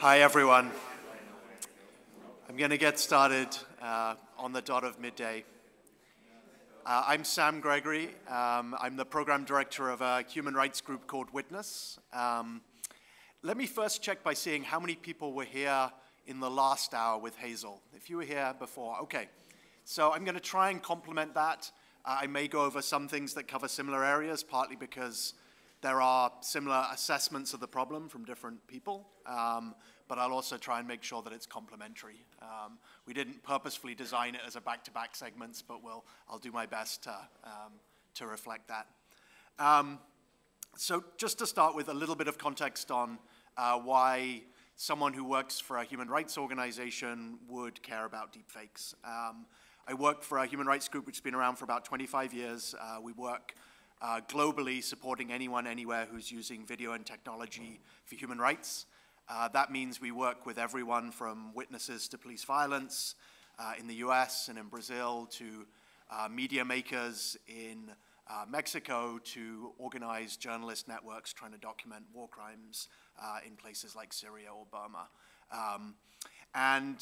Hi, everyone. I'm going to get started on the dot of midday. I'm Sam Gregory. I'm the program director of a human rights group called Witness. Let me first check by seeing how many people were here in the last hour with Hazel. If you were here before, okay. So I'm going to try and complement that. I may go over some things that cover similar areas, partly because there are similar assessments of the problem from different people, but I'll also try and make sure that it's complementary. We didn't purposefully design it as a back-to-back segments, but I'll do my best to reflect that. So just to start with a little bit of context on why someone who works for a human rights organization would care about deepfakes. I work for a human rights group which has been around for about 25 years. We work globally supporting anyone, anywhere who's using video and technology for human rights. That means we work with everyone from witnesses to police violence in the US and in Brazil to media makers in Mexico to organized journalist networks trying to document war crimes in places like Syria or Burma. And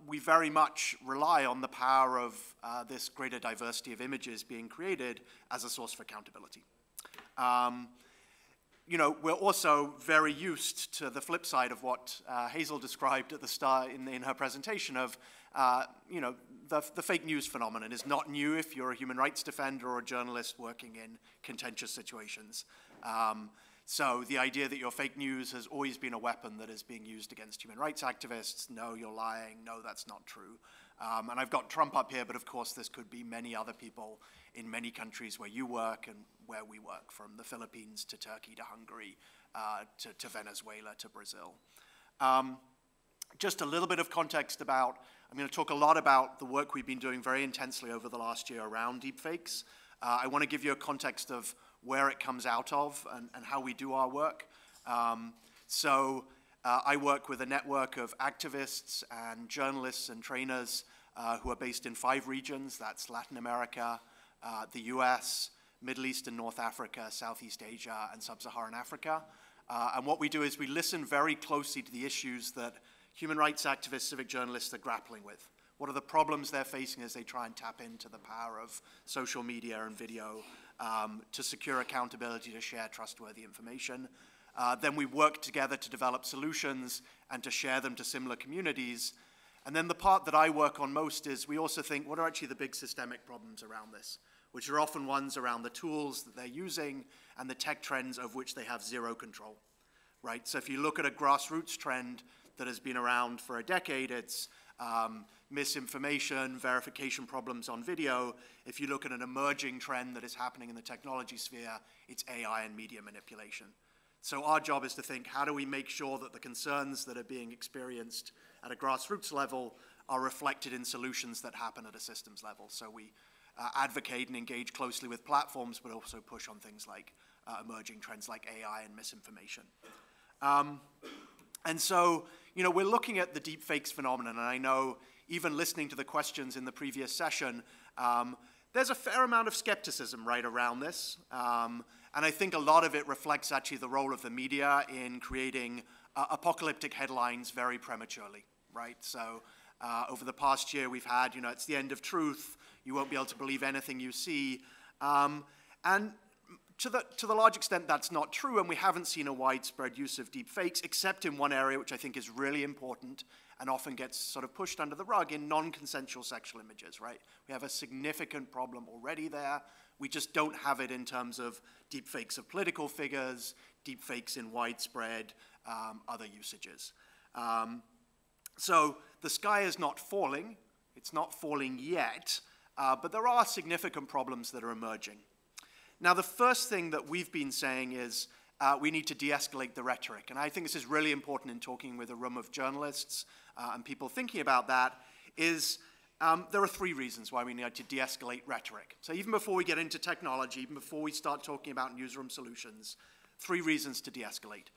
we very much rely on the power of this greater diversity of images being created as a source of accountability. You know, we're also very used to the flip side of what Hazel described at the start in her presentation of, you know, the fake news phenomenon is not new if you're a human rights defender or a journalist working in contentious situations. So the idea that your fake news has always been a weapon that is being used against human rights activists, no, you're lying, no, that's not true. And I've got Trump up here, but of course this could be many other people in many countries where you work and where we work, from the Philippines to Turkey to Hungary to Venezuela to Brazil. Just a little bit of context about, I'm going to talk a lot about the work we've been doing very intensely over the last year around deepfakes. I want to give you a context of where it comes out of and how we do our work. I work with a network of activists and journalists and trainers who are based in 5 regions. That's Latin America, the US, Middle East and North Africa, Southeast Asia, and Sub-Saharan Africa. And what we do is we listen very closely to the issues that human rights activists, civic journalists are grappling with. What are the problems they're facing as they try and tap into the power of social media and video to secure accountability, to share trustworthy information. Then we work together to develop solutions and to share them to similar communities. And then the part that I work on most is we also think, what are actually the big systemic problems around this, which are often ones around the tools that they're using and the tech trends of which they have zero control, right? So if you look at a grassroots trend that has been around for a decade, it's misinformation, verification problems on video. If you look at an emerging trend that is happening in the technology sphere, it's AI and media manipulation. So our job is to think, how do we make sure that the concerns that are being experienced at a grassroots level are reflected in solutions that happen at a systems level? So we advocate and engage closely with platforms, but also push on things like emerging trends like AI and misinformation. And so, you know, we're looking at the deepfakes phenomenon, and I know even listening to the questions in the previous session, there's a fair amount of skepticism right around this. And I think a lot of it reflects actually the role of the media in creating apocalyptic headlines very prematurely, right? So over the past year we've had, you know, it's the end of truth, you won't be able to believe anything you see. And to the large extent, that's not true, and we haven't seen a widespread use of deepfakes, except in one area which I think is really important and often gets sort of pushed under the rug in non-consensual sexual images, right? We have a significant problem already there. We just don't have it in terms of deepfakes of political figures, deepfakes in widespread other usages. So the sky is not falling. It's not falling yet, but there are significant problems that are emerging. Now, the first thing that we've been saying is we need to de-escalate the rhetoric. And I think this is really important in talking with a room of journalists and people thinking about that, is there are 3 reasons why we need to de-escalate rhetoric. So even before we get into technology, even before we start talking about newsroom solutions, 3 reasons to de-escalate.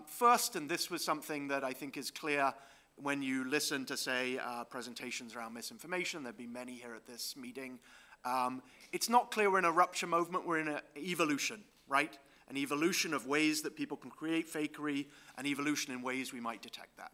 First, and this was something that I think is clear when you listen to, say, presentations around misinformation, there've been many here at this meeting, it's not clear we're in a rupture movement, we're in an evolution, right? an evolution of ways that people can create fakery, an evolution in ways we might detect that.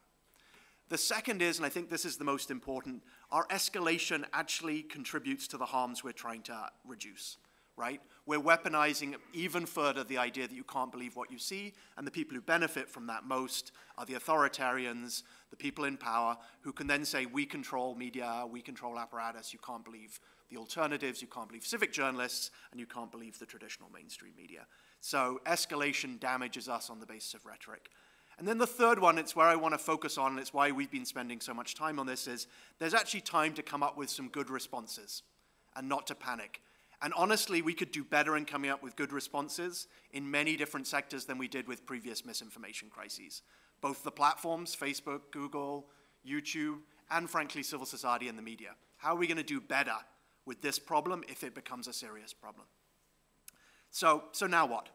The second is, and I think this is the most important, our escalation actually contributes to the harms we're trying to reduce, right? We're weaponizing even further the idea that you can't believe what you see, and the people who benefit from that most are the authoritarians, the people in power, who can then say, we control media, we control apparatus, you can't believe the alternatives, you can't believe civic journalists, and you can't believe the traditional mainstream media. So escalation damages us on the basis of rhetoric. And then the third one, it's where I want to focus on, and it's why we've been spending so much time on this, is there's actually time to come up with some good responses and not to panic. And honestly, we could do better in coming up with good responses in many different sectors than we did with previous misinformation crises. Both the platforms, Facebook, Google, YouTube, and frankly, civil society and the media. How are we going to do better with this problem if it becomes a serious problem? So now what?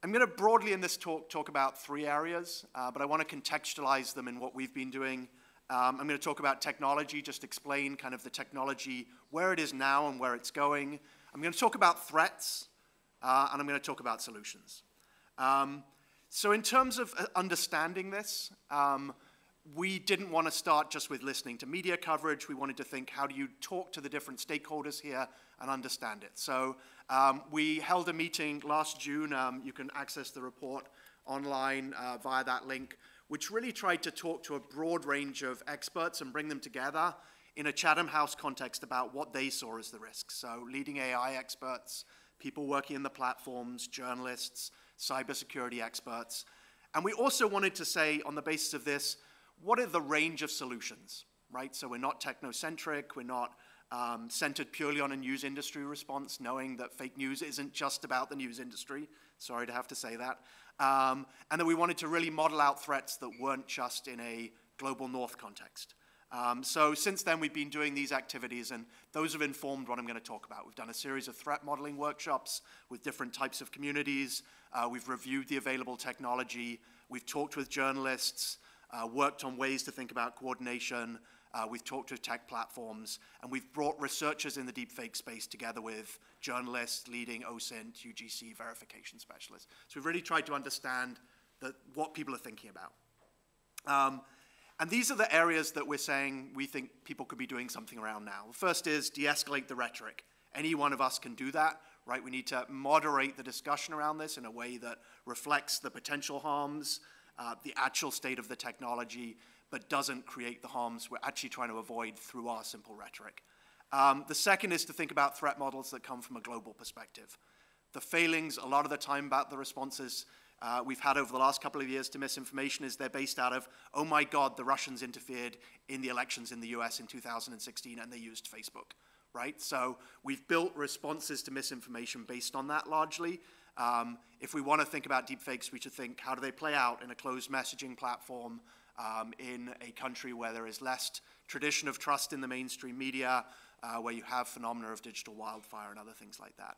I'm going to broadly in this talk about three areas, but I want to contextualize them in what we've been doing. I'm going to talk about technology, just explain kind of the technology, where it is now and where it's going. I'm going to talk about threats, and I'm going to talk about solutions. So in terms of understanding this, we didn't want to start just with listening to media coverage. We wanted to think, how do you talk to the different stakeholders here and understand it? So we held a meeting last June. You can access the report online via that link, which really tried to talk to a broad range of experts and bring them together in a Chatham House context about what they saw as the risks. So leading AI experts, people working in the platforms, journalists, cybersecurity experts. And we also wanted to say, on the basis of this, what are the range of solutions, right? So we're not technocentric, we're not centered purely on a news industry response, knowing that fake news isn't just about the news industry. Sorry to have to say that. And that we wanted to really model out threats that weren't just in a global north context. So since then, we've been doing these activities, and those have informed what I'm going to talk about. We've done a series of threat modeling workshops with different types of communities. We've reviewed the available technology. We've talked with journalists, worked on ways to think about coordination. We've talked to tech platforms, and we've brought researchers in the deepfake space together with journalists, leading OSINT, UGC verification specialists. So we've really tried to understand what people are thinking about. And these are the areas that we're saying we think people could be doing something around now. The first is de-escalate the rhetoric. Any one of us can do that, right? We need to moderate the discussion around this in a way that reflects the potential harms, the actual state of the technology, but doesn't create the harms we're actually trying to avoid through our simple rhetoric. The second is to think about threat models that come from a global perspective. The failings, a lot of the time about the responses we've had over the last couple of years to misinformation is they're based out of, oh my God, the Russians interfered in the elections in the US in 2016 and they used Facebook, right? So we've built responses to misinformation based on that largely. If we want to think about deepfakes, we should think, how do they play out in a closed messaging platform, in a country where there is less tradition of trust in the mainstream media, where you have phenomena of digital wildfire and other things like that.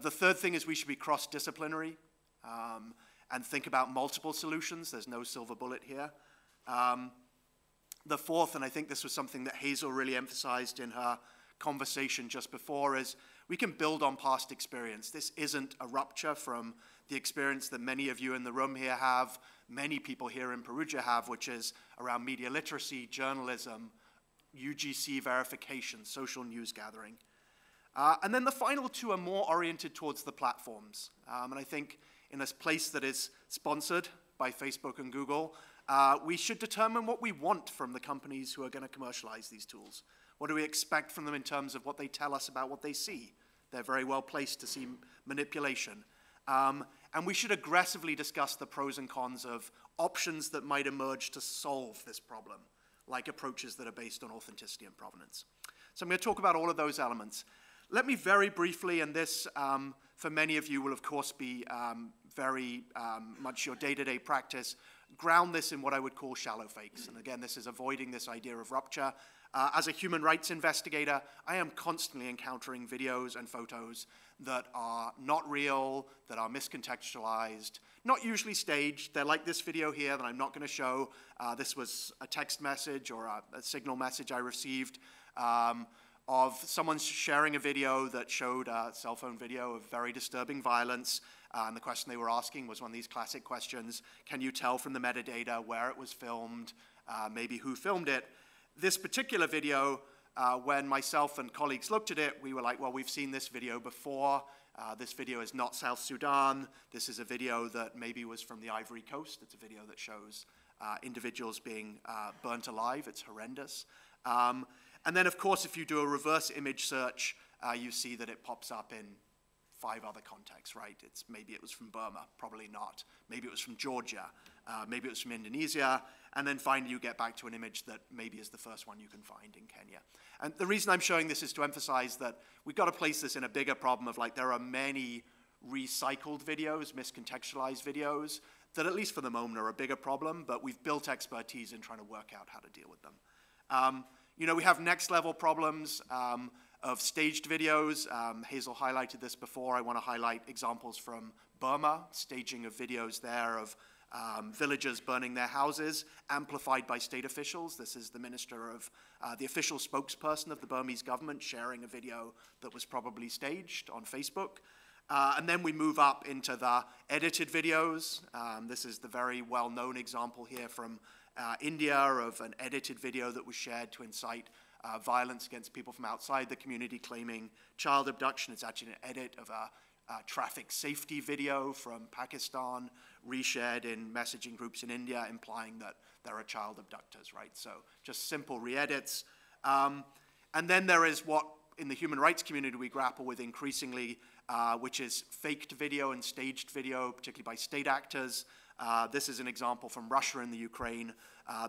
The third thing is we should be cross-disciplinary and think about multiple solutions. There's no silver bullet here. The fourth, and I think this was something that Hazel really emphasized in her conversation just before, is we can build on past experience. This isn't a rupture from the experience that many of you in the room here have, many people here in Perugia have, which is around media literacy, journalism, UGC verification, social news gathering. And then the final two are more oriented towards the platforms. And I think in a place that is sponsored by Facebook and Google, we should determine what we want from the companies who are going to commercialize these tools. What do we expect from them in terms of what they tell us about what they see? They're very well placed to see manipulation. And we should aggressively discuss the pros and cons of options that might emerge to solve this problem, like approaches that are based on authenticity and provenance. So I'm going to talk about all of those elements. Let me very briefly, and this for many of you will of course be very much your day-to-day practice, ground this in what I would call shallow fakes. And again, this is avoiding this idea of rupture. As a human rights investigator, I am constantly encountering videos and photos that are not real, that are miscontextualized, not usually staged. They're like this video here that I'm not going to show. This was a text message or a signal message I received of someone sharing a video that showed a cell phone video of very disturbing violence. And the question they were asking was one of these classic questions: can you tell from the metadata where it was filmed, maybe who filmed it? This particular video, when myself and colleagues looked at it, we were like, well, we've seen this video before. This video is not South Sudan. This is a video that maybe was from the Ivory Coast. It's a video that shows individuals being burnt alive. It's horrendous. And then, of course, if you do a reverse image search, you see that it pops up in 5 other contexts, right? Maybe it was from Burma, probably not. Maybe it was from Georgia. Maybe it was from Indonesia. And then finally, you get back to an image that maybe is the first one you can find in Kenya. And the reason I'm showing this is to emphasize that we've got to place this in a bigger problem of, like, there are many recycled videos, miscontextualized videos, that at least for the moment are a bigger problem, but we've built expertise in trying to work out how to deal with them. You know, we have next level problems of staged videos. Hazel highlighted this before. I want to highlight examples from Burma, staging of videos there of villagers burning their houses, amplified by state officials. This is the minister of, the official spokesperson of the Burmese government sharing a video that was probably staged on Facebook. And then we move up into the edited videos. This is the very well-known example here from India of an edited video that was shared to incite violence against people from outside the community claiming child abduction. It's actually an edit of a traffic safety video from Pakistan, reshared in messaging groups in India, implying that there are child abductors, right? So just simple re-edits. And then there is what in the human rights community we grapple with increasingly, which is faked video and staged video, particularly by state actors. This is an example from Russia and the Ukraine,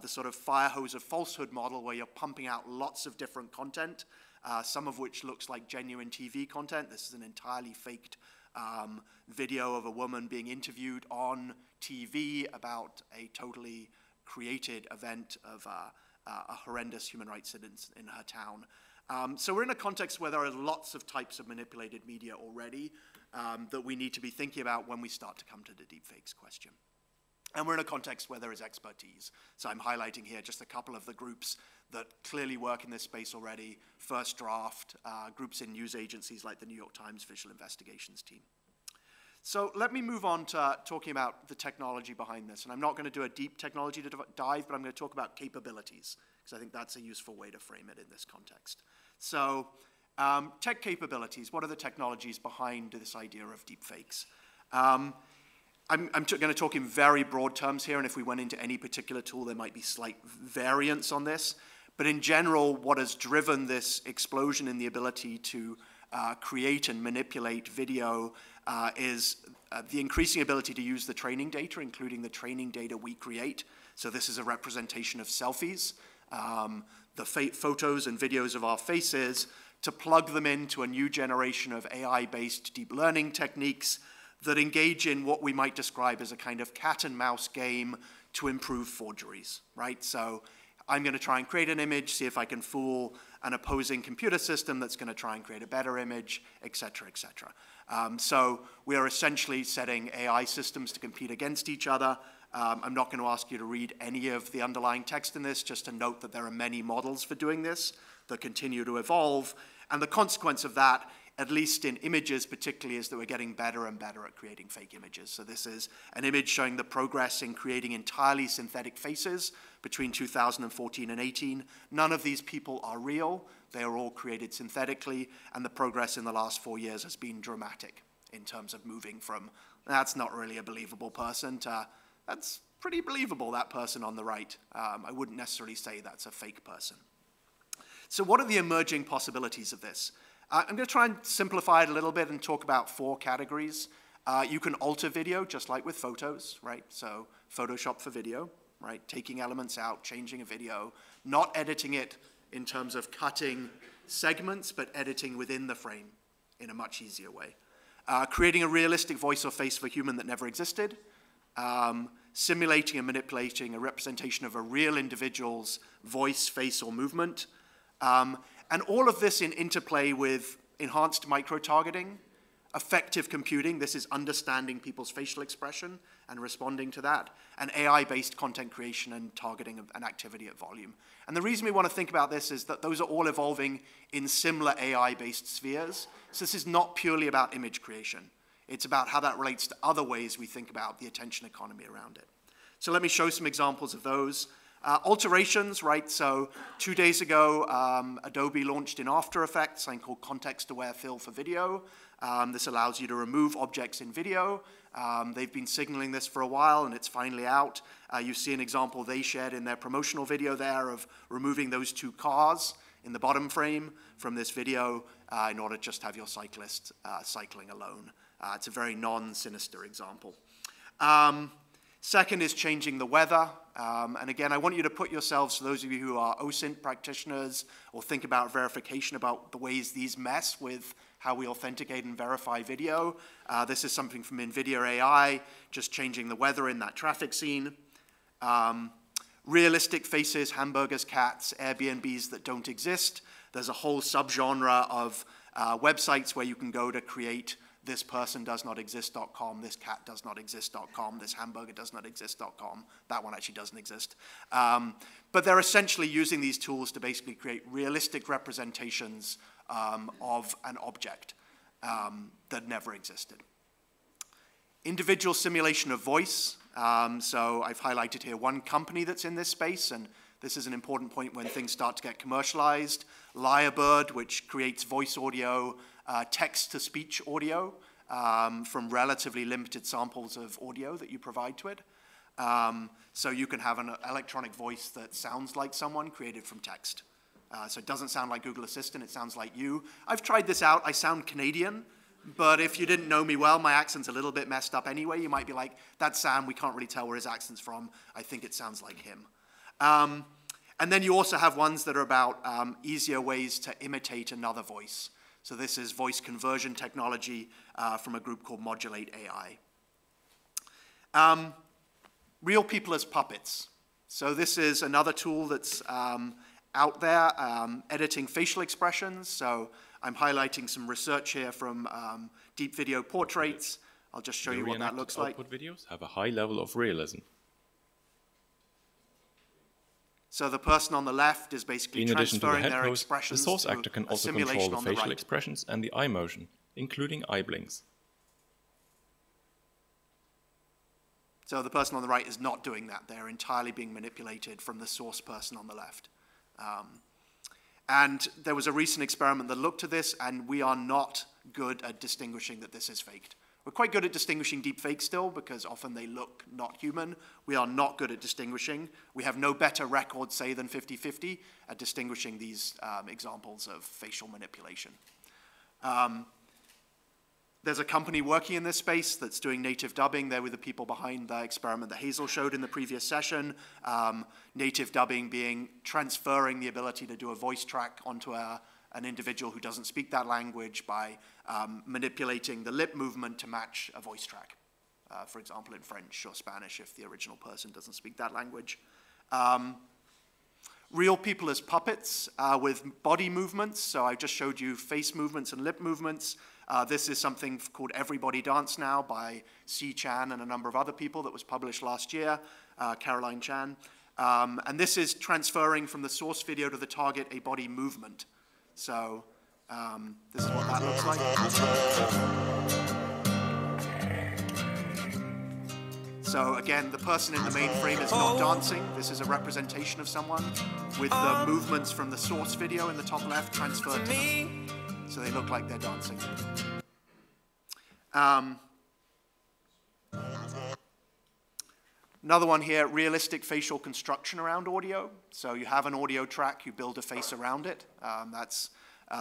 the sort of fire hose of falsehood model where you're pumping out lots of different content, some of which looks like genuine TV content. This is an entirely faked video of a woman being interviewed on TV about a totally created event of a horrendous human rights incident in her town. So we're in a context where there are lots of types of manipulated media already that we need to be thinking about when we start to come to the deepfakes question. And we're in a context where there is expertise. So I'm highlighting here just a couple of the groups that clearly work in this space already. First Draft, groups in news agencies like the New York Times Visual Investigations team. So let me move on to talking about the technology behind this. And I'm not going to do a deep technology dive, but I'm going to talk about capabilities, because I think that's a useful way to frame it in this context. So tech capabilities, what are the technologies behind this idea of deepfakes? I'm going to talk in very broad terms here, and if we went into any particular tool, there might be slight variance on this. But in general, what has driven this explosion in the ability to create and manipulate video is the increasing ability to use the training data, including the training data we create. So this is a representation of selfies, the photos and videos of our faces, to plug them into a new generation of AI-based deep learning techniques that engage in what we might describe as a kind of cat and mouse game to improve forgeries, right? So I'm going to try and create an image, see if I can fool an opposing computer system that's going to try and create a better image, et cetera, et cetera. So we are essentially setting AI systems to compete against each other. I'm not going to ask you to read any of the underlying text in this, just to note that there are many models for doing this that continue to evolve. And the consequence of that, at least in images particularly, is that we're getting better and better at creating fake images. So this is an image showing the progress in creating entirely synthetic faces between 2014 and 18. None of these people are real. They are all created synthetically, and the progress in the last 4 years has been dramatic in terms of moving from, that's not really a believable person, to, that's pretty believable, that person on the right. I wouldn't necessarily say that's a fake person. So what are the emerging possibilities of this? I'm going to try and simplify it a little bit and talk about 4 categories. You can alter video, just like with photos, right? So Photoshop for video, right? Taking elements out, changing a video, not editing it in terms of cutting segments, but editing within the frame in a much easier way. Creating a realistic voice or face of a human that never existed. Simulating and manipulating a representation of a real individual's voice, face, or movement. And all of this in interplay with enhanced micro-targeting, affective computing, this is understanding people's facial expression and responding to that, and AI-based content creation and targeting of an activity at volume. And the reason we want to think about this is that those are all evolving in similar AI-based spheres. So this is not purely about image creation. It's about how that relates to other ways we think about the attention economy around it. So let me show some examples of those. Alterations, right? So 2 days ago, Adobe launched in After Effects something called context-aware fill for video. This allows you to remove objects in video. They've been signaling this for a while, and it's finally out. You see an example they shared in their promotional video there of removing those 2 cars in the bottom frame from this video in order to just have your cyclist cycling alone. It's a very non-sinister example. Second is changing the weather. And again, I want you to put yourselves, those of you who are OSINT practitioners or think about verification, about the ways these mess with how we authenticate and verify video. This is something from NVIDIA AI, just changing the weather in that traffic scene. Realistic faces, hamburgers, cats, Airbnbs that don't exist. There's a whole subgenre of websites where you can go to create thispersondoesnotexist.com, this cat does not exist.com, this hamburger does not exist.com. That one actually doesn't exist. But they're essentially using these tools to basically create realistic representations of an object that never existed. Individual simulation of voice. So I've highlighted here one company that's in this space, and this is an important point when things start to get commercialized. Lyrebird, which creates voice audio, text-to-speech audio from relatively limited samples of audio that you provide to it. So you can have an electronic voice that sounds like someone created from text. So it doesn't sound like Google Assistant, it sounds like you. I've tried this out. I sound Canadian, but if you didn't know me well, my accent's a little bit messed up anyway. You might be like, that's Sam, we can't really tell where his accent's from. I think it sounds like him. And then you also have ones that are about easier ways to imitate another voice. So this is voice conversion technology from a group called Modulate AI. Real people as puppets. So this is another tool that's out there, editing facial expressions. So I'm highlighting some research here from deep video portraits. I'll just show you what that looks like. Output videos have a high level of realism. So the person on the left is basically transferring their expressions the source actor can also control the facial right. expressions and the eye motion, including eye blinks. So the person on the right is not doing that. They're entirely being manipulated from the source person on the left. And there was a recent experiment that looked at this, and we are not good at distinguishing that this is faked. We're quite good at distinguishing deepfakes still, because often they look not human. We are not good at distinguishing. We have no better record, say, than 50-50 at distinguishing these examples of facial manipulation. There's a company working in this space that's doing native dubbing. They were the people behind the experiment that Hazel showed in the previous session. Native dubbing being transferring the ability to do a voice track onto an individual who doesn't speak that language by manipulating the lip movement to match a voice track, for example, in French or Spanish if the original person doesn't speak that language. Real people as puppets with body movements. So I just showed you face movements and lip movements. This is something called Everybody Dance Now by C. Chan and a number of other people that was published last year, Caroline Chan. And this is transferring from the source video to the target a body movement. So this is what that looks like. So again, the person in the main frame is not dancing. This is a representation of someone with the movements from the source video in the top left transferred to them. So they look like they're dancing. Another one here, realistic facial construction around audio. So you have an audio track, you build a face around it. That's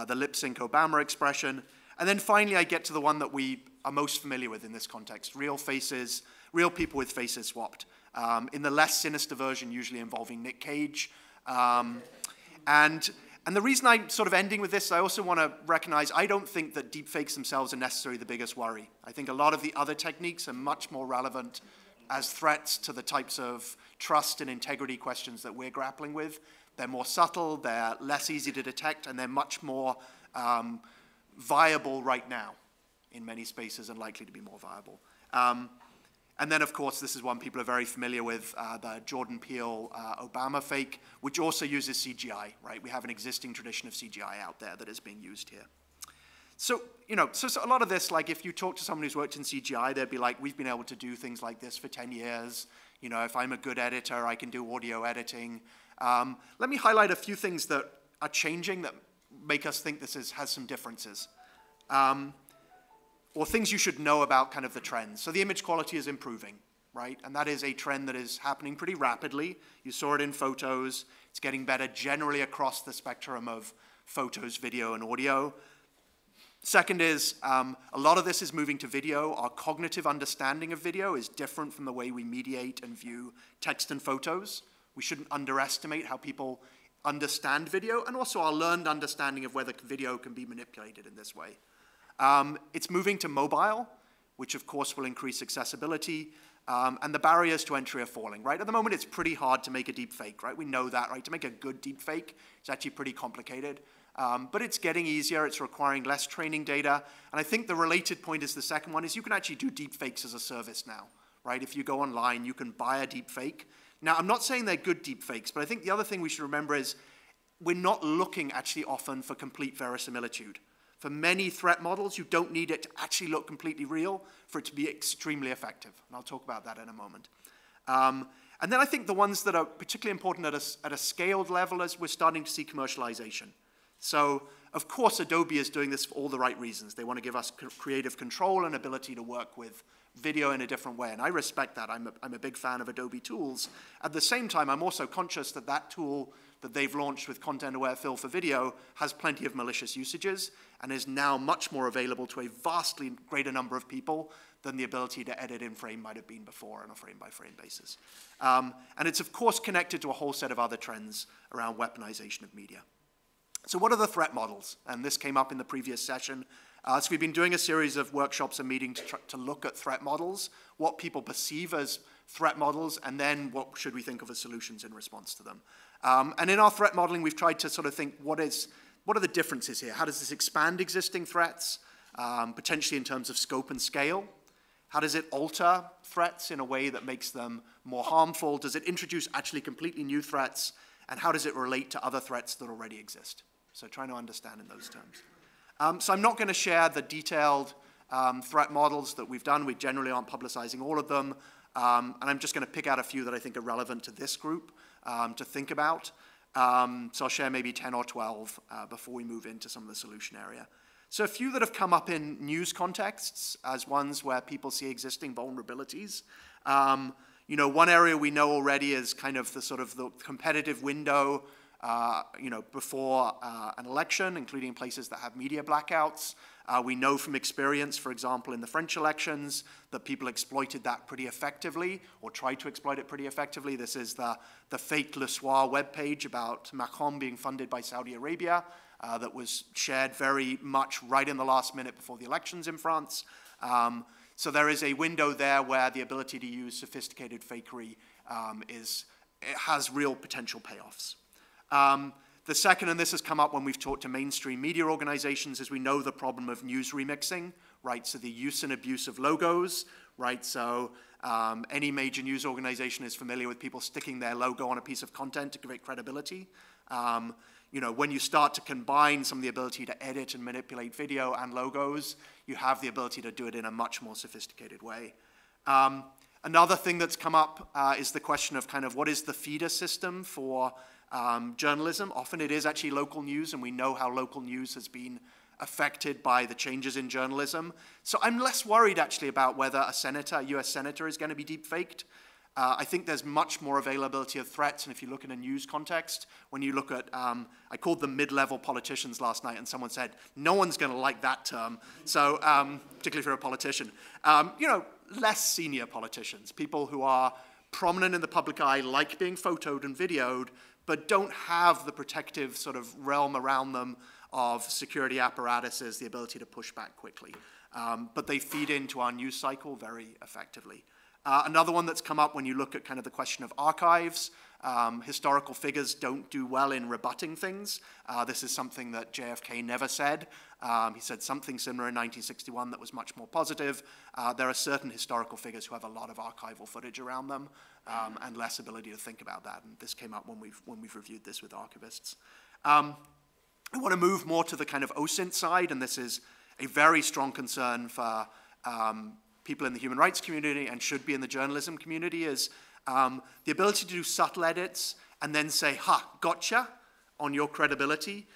the lip sync Obama expression. And then finally, I get to the one that we are most familiar with in this context, real faces, real people with faces swapped. In the less sinister version, usually involving Nick Cage. And the reason I'm sort of ending with this, I also want to recognize, I don't think that deepfakes themselves are necessarily the biggest worry. I think a lot of the other techniques are much more relevant as threats to the types of trust and integrity questions that we're grappling with. They're more subtle, they're less easy to detect, and they're much more viable right now. in many spaces and likely to be more viable. And then, of course, this is one people are very familiar with, the Jordan Peele Obama fake, which also uses CGI, right? We have an existing tradition of CGI out there that is being used here. So, so a lot of this, like if you talk to someone who's worked in CGI, they'd be like, we've been able to do things like this for 10 years. If I'm a good editor, I can do audio editing. Let me highlight a few things that are changing that make us think this has some differences. Or things you should know about kind of the trends. So the image quality is improving, right? And that is a trend that is happening pretty rapidly. You saw it in photos. It's getting better generally across the spectrum of photos, video, and audio. Second is, a lot of this is moving to video. Our cognitive understanding of video is different from the way we mediate and view text and photos. We shouldn't underestimate how people understand video, and also our learned understanding of whether video can be manipulated in this way. It's moving to mobile, which of course will increase accessibility, and the barriers to entry are falling, right? At the moment, it's pretty hard to make a deepfake, right? We know that, right? To make a good deepfake, it's actually pretty complicated, but it's getting easier. It's requiring less training data, and I think the related point is the second one is you can actually do deepfakes as a service now, right? If you go online, you can buy a deepfake. Now, I'm not saying they're good deepfakes, but I think the other thing we should remember is we're not looking actually often for complete verisimilitude. For many threat models, you don't need it to actually look completely real for it to be extremely effective. And I'll talk about that in a moment. And then I think the ones that are particularly important at a scaled level is we're starting to see commercialization. So, of course, Adobe is doing this for all the right reasons. They want to give us creative control and ability to work with video in a different way. And I respect that. I'm a big fan of Adobe tools. At the same time, I'm also conscious that that tool that they've launched with content-aware fill for video has plenty of malicious usages and is now much more available to a vastly greater number of people than the ability to edit in frame might have been before on a frame-by-frame basis. And it's, of course, connected to a whole set of other trends around weaponization of media. So what are the threat models? And this came up in the previous session. So we've been doing a series of workshops and meetings to look at threat models, what people perceive as threat models, and then what should we think of as solutions in response to them. And in our threat modeling, we've tried to sort of think, what are the differences here? How does this expand existing threats, potentially in terms of scope and scale? How does it alter threats in a way that makes them more harmful? Does it introduce actually completely new threats? And how does it relate to other threats that already exist? So trying to understand in those terms. So I'm not going to share the detailed threat models that we've done. We generally aren't publicizing all of them. And I'm just going to pick out a few that I think are relevant to this group to think about. So I'll share maybe 10 or 12 before we move into some of the solution area. So a few that have come up in news contexts as ones where people see existing vulnerabilities. One area we know already is kind of the competitive window before an election, including places that have media blackouts. We know from experience, for example, in the French elections, that people exploited that pretty effectively, or tried to exploit it pretty effectively. This is the fake Le Soir webpage about Macron being funded by Saudi Arabia that was shared very much right in the last minute before the elections in France. So there is a window there where the ability to use sophisticated fakery has real potential payoffs. The second, and this has come up when we've talked to mainstream media organizations, is we know the problem of news remixing, right? So the use and abuse of logos, right? So any major news organization is familiar with people sticking their logo on a piece of content to give it credibility. When you start to combine some of the ability to edit and manipulate video and logos, you have the ability to do it in a much more sophisticated way. Another thing that's come up is the question of kind of what is the feeder system for journalism. Often it is actually local news, and we know how local news has been affected by the changes in journalism. So I'm less worried actually about whether a US senator is going to be deepfaked. I think there's much more availability of threats, and if you look in a news context, when you look at, I called them mid-level politicians last night, and someone said, no one's going to like that term, so particularly if you're a politician. Less senior politicians, people who are prominent in the public eye, like being photoed and videoed, but don't have the protective sort of realm around them of security apparatuses, the ability to push back quickly. But they feed into our news cycle very effectively. Another one that's come up when you look at kind of the question of archives, historical figures don't do well in rebutting things. This is something that JFK never said. He said something similar in 1961 that was much more positive. There are certain historical figures who have a lot of archival footage around them and less ability to think about that. And this came up when we've reviewed this with archivists. I want to move more to the kind of OSINT side, and this is a very strong concern for people in the human rights community and should be in the journalism community, is the ability to do subtle edits and then say, ha, gotcha, on your credibility,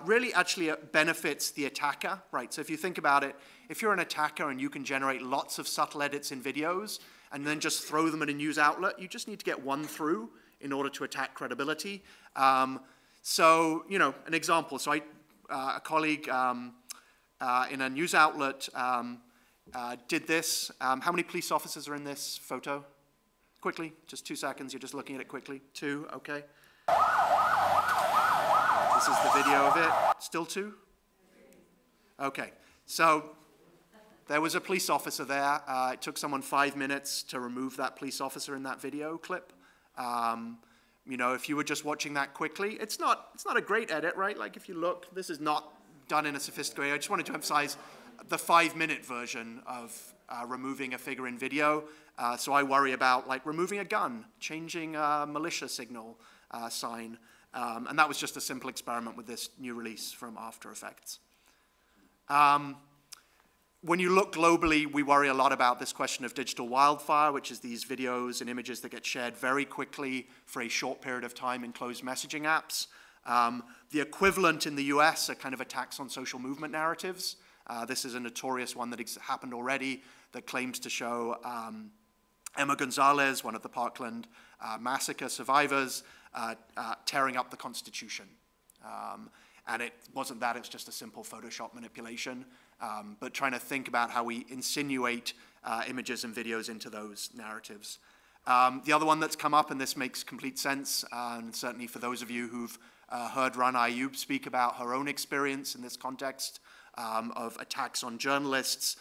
really actually benefits the attacker, right? So if you think about it, if you're an attacker and you can generate lots of subtle edits in videos and then just throw them at a news outlet, you just need to get one through in order to attack credibility. So, you know, an example. So a colleague in a news outlet did this. How many police officers are in this photo? Quickly, just 2 seconds. You're just looking at it quickly. 2, okay. This is the video of it. Still 2? Okay. So there was a police officer there. It took someone 5 minutes to remove that police officer in that video clip. You know, if you were just watching that quickly, it's not a great edit, right? Like if you look, this is not done in a sophisticated way. I just wanted to emphasize the 5-minute version of removing a figure in video. So I worry about like removing a gun, changing a militia signal sign. And that was just a simple experiment with this new release from After Effects. When you look globally, we worry a lot about this question of digital wildfire, which is these videos and images that get shared very quickly for a short period of time in closed messaging apps. The equivalent in the US are kind of attacks on social movement narratives. This is a notorious one that happened already that claims to show Emma Gonzalez, one of the Parkland massacre survivors, tearing up the Constitution. And it wasn't that, it was just a simple Photoshop manipulation. But trying to think about how we insinuate images and videos into those narratives. The other one that's come up, and this makes complete sense, and certainly for those of you who've heard Rana Ayyub speak about her own experience in this context of attacks on journalists.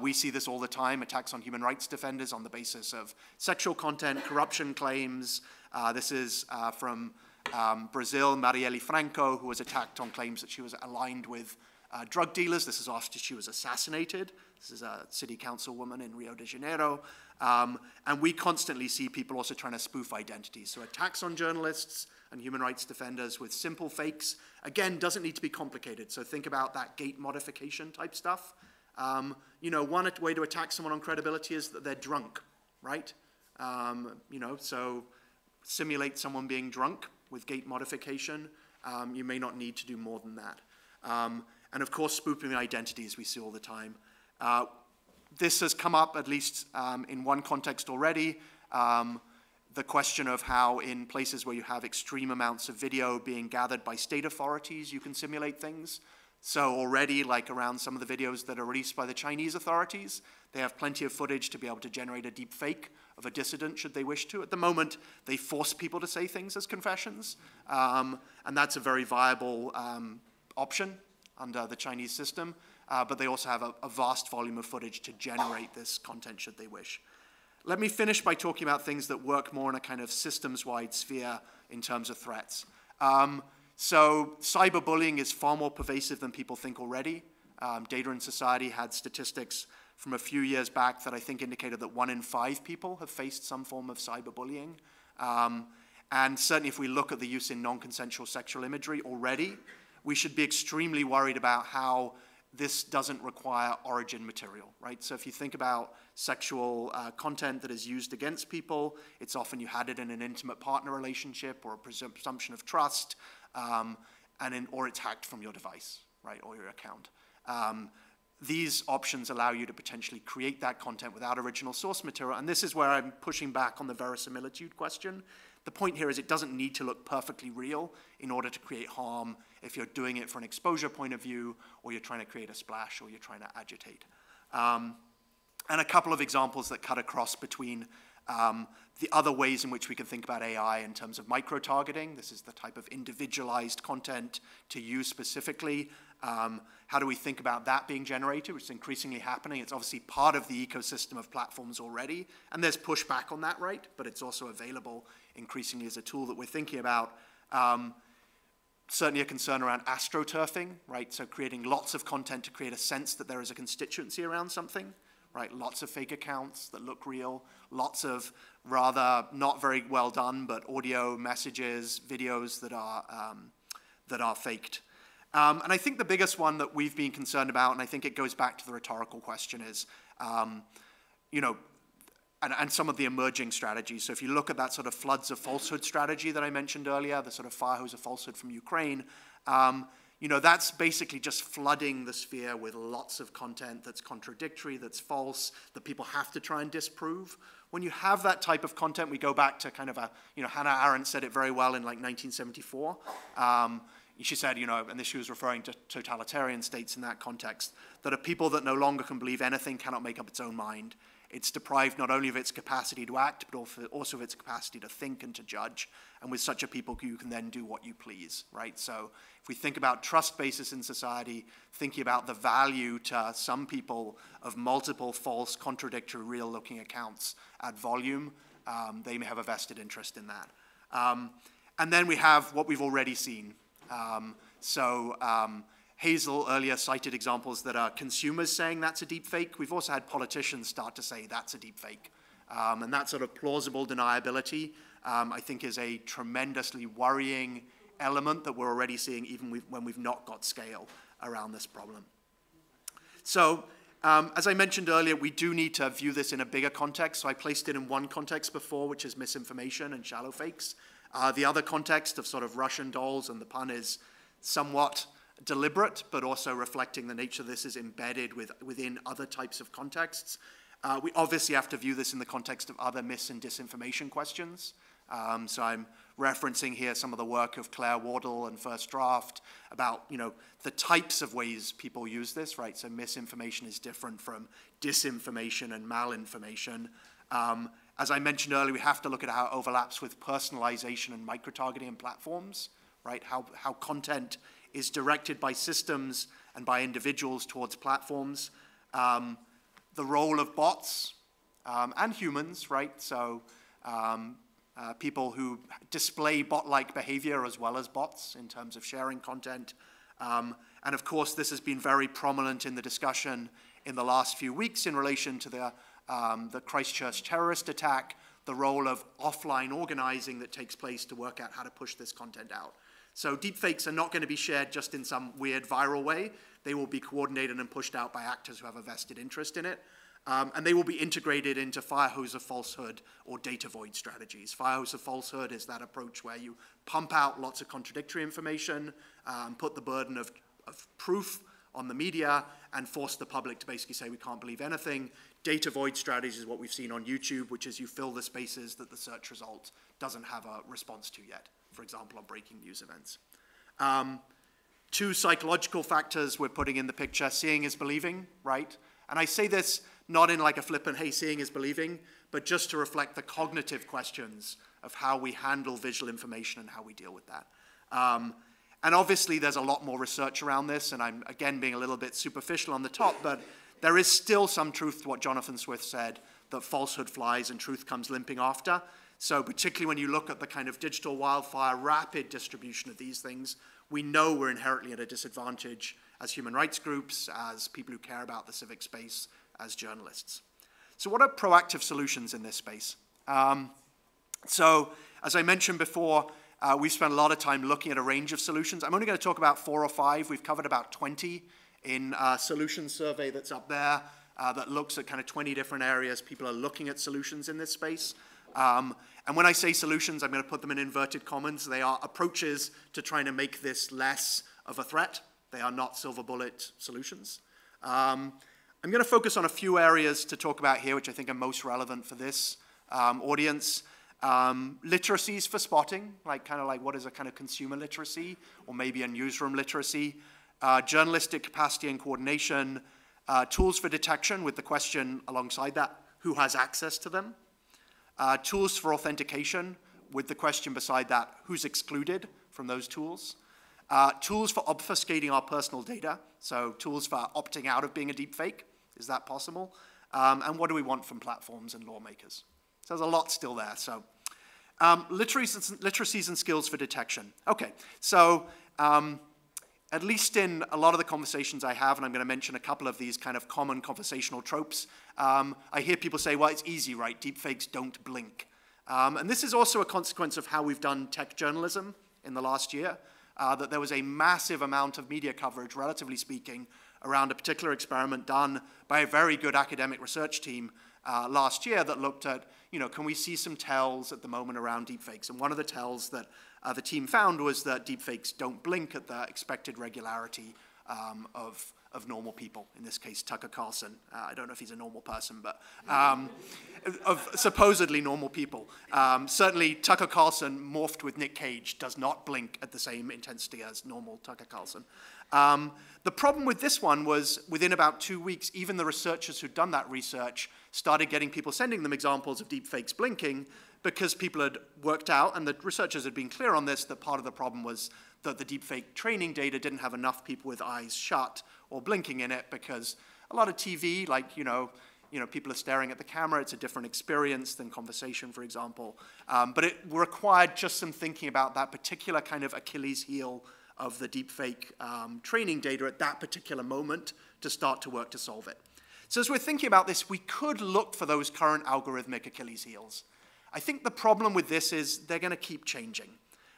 We see this all the time, attacks on human rights defenders on the basis of sexual content, corruption claims. This is from Brazil, Marielle Franco, who was attacked on claims that she was aligned with drug dealers. This is after she was assassinated. This is a city councilwoman in Rio de Janeiro. And we constantly see people also trying to spoof identities. So attacks on journalists and human rights defenders with simple fakes, again, doesn't need to be complicated. So think about that gate modification type stuff. You know, one way to attack someone on credibility is that they're drunk, right? You know, so simulate someone being drunk with gate modification. You may not need to do more than that. And of course, spoofing identities we see all the time. This has come up, at least in one context already, the question of how in places where you have extreme amounts of video being gathered by state authorities, you can simulate things. So already, like around some of the videos that are released by the Chinese authorities, they have plenty of footage to be able to generate a deep fake of a dissident should they wish to. At the moment, they force people to say things as confessions, and that's a very viable option under the Chinese system, but they also have a vast volume of footage to generate this content should they wish. Let me finish by talking about things that work more in a kind of systems-wide sphere in terms of threats. So cyberbullying is far more pervasive than people think already. Data and Society had statistics from a few years back that I think indicated that 1 in 5 people have faced some form of cyberbullying. And certainly if we look at the use in non-consensual sexual imagery already, we should be extremely worried about how this doesn't require origin material, right? So if you think about sexual content that is used against people, it's often you had it in an intimate partner relationship or a presumption of trust, or it's hacked from your device, right, or your account. These options allow you to potentially create that content without original source material, and this is where I'm pushing back on the verisimilitude question. The point here is it doesn't need to look perfectly real in order to create harm if you're doing it from an exposure point of view, or you're trying to create a splash, or you're trying to agitate. And a couple of examples that cut across between the other ways in which we can think about AI in terms of micro-targeting. This is the type of individualized content to use specifically. How do we think about that being generated, which is increasingly happening? It's obviously part of the ecosystem of platforms already, and there's pushback on that, right? But it's also available increasingly as a tool that we're thinking about. Certainly a concern around astroturfing, right? So creating lots of content to create a sense that there is a constituency around something, right? Lots of fake accounts that look real, lots of rather not very well done, but audio messages, videos that are faked. And I think the biggest one that we've been concerned about, and I think it goes back to the rhetorical question, is, you know, and some of the emerging strategies. So if you look at that sort of floods of falsehood strategy that I mentioned earlier, the sort of fire hose of falsehood from Ukraine, you know, that's basically just flooding the sphere with lots of content that's contradictory, that's false, that people have to try and disprove. When you have that type of content, we go back to kind of a, you know, Hannah Arendt said it very well in like 1974. She said, you know, and she was referring to totalitarian states in that context, that a people that no longer can believe anything cannot make up its own mind. It's deprived not only of its capacity to act, but also of its capacity to think and to judge. And with such a people, you can then do what you please, right? So if we think about trust basis in society, thinking about the value to some people of multiple false, contradictory, real-looking accounts at volume, they may have a vested interest in that. And then we have what we've already seen. Hazel earlier cited examples that are consumers saying that's a deepfake. We've also had politicians start to say that's a deepfake. And that sort of plausible deniability, I think, is a tremendously worrying element that we're already seeing even when we've not got scale around this problem. So, as I mentioned earlier, we do need to view this in a bigger context. So I placed it in one context before, which is misinformation and shallow fakes. The other context of sort of Russian dolls, and the pun is somewhat deliberate, but also reflecting the nature of this is embedded within other types of contexts. We obviously have to view this in the context of other mis- and disinformation questions. So I'm referencing here some of the work of Claire Wardle and First Draft about, you know, the types of ways people use this, right? So misinformation is different from disinformation and malinformation. As I mentioned earlier, we have to look at how it overlaps with personalization and microtargeting in platforms, right? How content is directed by systems and by individuals towards platforms. The role of bots and humans, right? So people who display bot-like behavior as well as bots in terms of sharing content. And of course, this has been very prominent in the discussion in the last few weeks in relation to the Christchurch terrorist attack, the role of offline organizing that takes place to work out how to push this content out. So deepfakes are not going to be shared just in some weird viral way. They will be coordinated and pushed out by actors who have a vested interest in it. And they will be integrated into fire hose of falsehood or data void strategies. Fire hose of falsehood is that approach where you pump out lots of contradictory information, put the burden of proof on the media, and force the public to basically say we can't believe anything. Data void strategies is what we've seen on YouTube, which is you fill the spaces that the search result doesn't have a response to yet, for example, on breaking news events. Two psychological factors we're putting in the picture. Seeing is believing, right? And I say this not in like a flippant, hey, seeing is believing, but just to reflect the cognitive questions of how we handle visual information and how we deal with that. And obviously, there's a lot more research around this, and I'm, again, being a little bit superficial on the top, but there is still some truth to what Jonathan Swift said, that falsehood flies and truth comes limping after. So particularly when you look at the kind of digital wildfire, rapid distribution of these things, we know we're inherently at a disadvantage as human rights groups, as people who care about the civic space, as journalists. So what are proactive solutions in this space? So as I mentioned before, we've spent a lot of time looking at a range of solutions. I'm only going to talk about 4 or 5. We've covered about 20 in a solutions survey that's up there that looks at kind of 20 different areas. People are looking at solutions in this space. And when I say solutions, I'm going to put them in inverted commas. They are approaches to trying to make this less of a threat. They are not silver bullet solutions. I'm going to focus on a few areas to talk about here, which I think are most relevant for this audience. Literacies for spotting, kind of like what is a kind of consumer literacy, or maybe a newsroom literacy. Journalistic capacity and coordination. Tools for detection with the question alongside that, who has access to them? Tools for authentication with the question beside that, who's excluded from those tools? Tools for obfuscating our personal data, so tools for opting out of being a deepfake. Is that possible? And what do we want from platforms and lawmakers? So there's a lot still there. So literacies and skills for detection. Okay, so at least in a lot of the conversations I have, and I'm going to mention a couple of these kind of common conversational tropes, I hear people say, well, it's easy, right? Deepfakes don't blink. And this is also a consequence of how we've done tech journalism in the last year, that there was a massive amount of media coverage, relatively speaking, around a particular experiment done by a very good academic research team last year that looked at, can we see some tells at the moment around deepfakes? And one of the tells that the team found was that deepfakes don't blink at the expected regularity of normal people, in this case, Tucker Carlson. I don't know if he's a normal person, but of supposedly normal people. Certainly, Tucker Carlson morphed with Nick Cage does not blink at the same intensity as normal Tucker Carlson. The problem with this one was within about 2 weeks, even the researchers who'd done that research started getting people sending them examples of deepfakes blinking because people had worked out, and the researchers had been clear on this, that part of the problem was that the deepfake training data didn't have enough people with eyes shut or blinking in it because a lot of TV, like, people are staring at the camera. It's a different experience than conversation, for example. But it required just some thinking about that particular kind of Achilles heel of the deepfake training data at that particular moment to start to work to solve it. So as we're thinking about this, we could look for those current algorithmic Achilles heels. I think the problem with this is they're going to keep changing.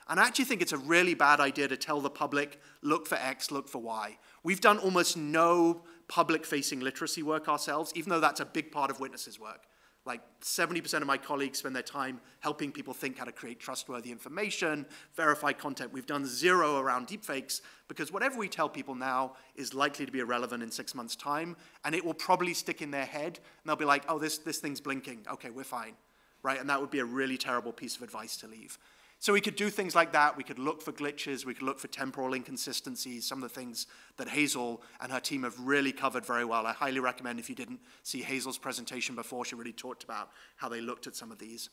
And I actually think it's a really bad idea to tell the public, look for X, look for Y. We've done almost no public-facing literacy work ourselves, even though that's a big part of Witness's work. Like 70% of my colleagues spend their time helping people think how to create trustworthy information, verify content. We've done zero around deepfakes because whatever we tell people now is likely to be irrelevant in 6 months' time, and it will probably stick in their head, and they'll be like, oh, this thing's blinking. Okay, we're fine, right? And that would be a really terrible piece of advice to leave. So we could do things like that. We could look for glitches. We could look for temporal inconsistencies, some of the things that Hazel and her team have really covered very well. I highly recommend, if you didn't see Hazel's presentation before, she really talked about how they looked at some of these.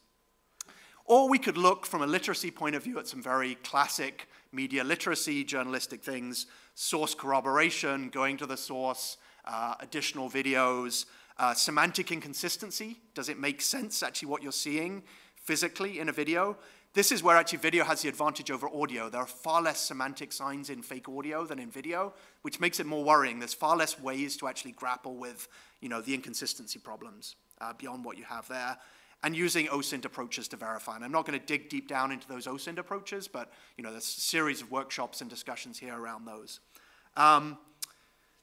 Or we could look from a literacy point of view at some very classic media literacy, journalistic things, source corroboration, going to the source, additional videos, semantic inconsistency. Does it make sense, actually, what you're seeing physically in a video? This is where actually video has the advantage over audio. There are far less semantic signs in fake audio than in video, which makes it more worrying. There's far less ways to actually grapple with, the inconsistency problems beyond what you have there, and using OSINT approaches to verify. And I'm not going to dig deep down into those OSINT approaches, but there's a series of workshops and discussions here around those.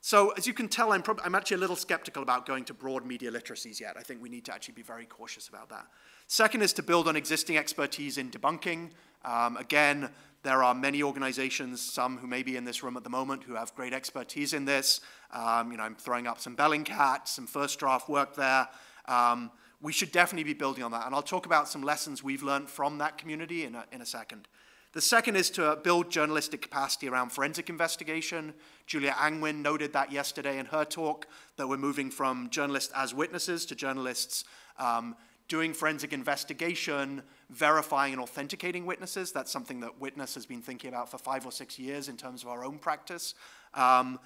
So as you can tell, I'm actually a little skeptical about going to broad media literacies yet. I think we need to actually be very cautious about that. Second is to build on existing expertise in debunking. Again, there are many organizations, some who may be in this room at the moment, who have great expertise in this. I'm throwing up some Bellingcat, some first draft work there. We should definitely be building on that. And I'll talk about some lessons we've learned from that community in a second. The second is to build journalistic capacity around forensic investigation. Julia Angwin noted that yesterday in her talk, that we're moving from journalists as witnesses to journalists doing forensic investigation, verifying and authenticating witnesses. That's something that Witness has been thinking about for 5 or 6 years in terms of our own practice. And